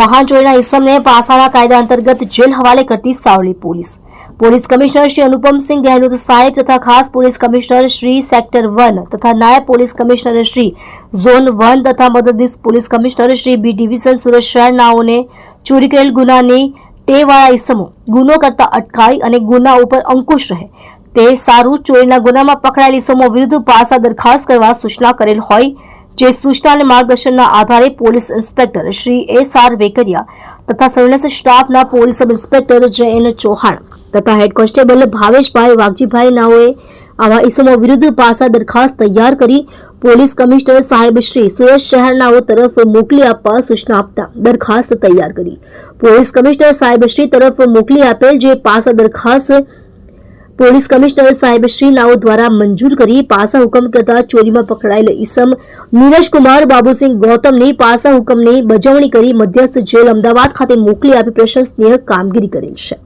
વાહન ચોરીના ઇસમને પાસાના કાયદા અંતર્ગત જેલ હવાલે કરતી સાવલી પોલીસ કમિશનર શ્રી અનુપમસિંહ ગહેલોત સાહેબ તથા ખાસ પોલીસ કમિશનર શ્રી સેક્ટર 1 તથા નાયબ પોલીસ કમિશનર શ્રી ઝોન 1 તથા મદદનીશ police commissioner Shri B division Surat શહેરનાઓને ચોરી કરેલ ગુનાની ટેવાળા ઇસમો ગુનો કરતા અટકાવી અને ગુના ઉપર અંકુશ રહે તે સારું ચોરીના ગુનામાં પકડાયેલ ઇસમો વિરુદ્ધ પાસા દરખાસ્ત કરવા સૂચના કરેલ હોય જે સૂચના અને માર્ગદર્શનના આધારે પોલીસ ઇન્સ્પેક્ટર શ્રી એસ.આર. વેકરિયા તથા સર્વેલન્સ સ્ટાફના police sub inspector Jayan Chauhan તથા હેડ કોન્સ્ટેબલ ભાવેશભાઈ વાઘજીભાઈ નાઓએ આવા ઇસમો વિરુદ્ધ પાસા દરખાસ્ત તૈયાર કરી પોલીસ કમિશનર સાહેબ શ્રી સુરત શહેરનાઓ તરફ મોકલી આપવા સૂચના આપતા દરખાસ્ત તૈયાર કરી પોલીસ કમિશનર સાહેબ શ્રી તરફ મોકલી આપેલ જે પાસા દરખાસ્ત પોલીસ કમિશનર સાહેબ શ્રી નાઓ દ્વારા મંજૂર કરી પાસા હુકમ કરતા ચોરીમાં પકડાયેલ ઈસમ નીરજકુમાર બાબુસિંહ ગૌતમની પાસા હુકમની બજવણી કરી મધ્યસ્થ જેલ અમદાવાદ ખાતે મોકલી આપી પ્રશંસનીય કામગીરી કરેલ છે।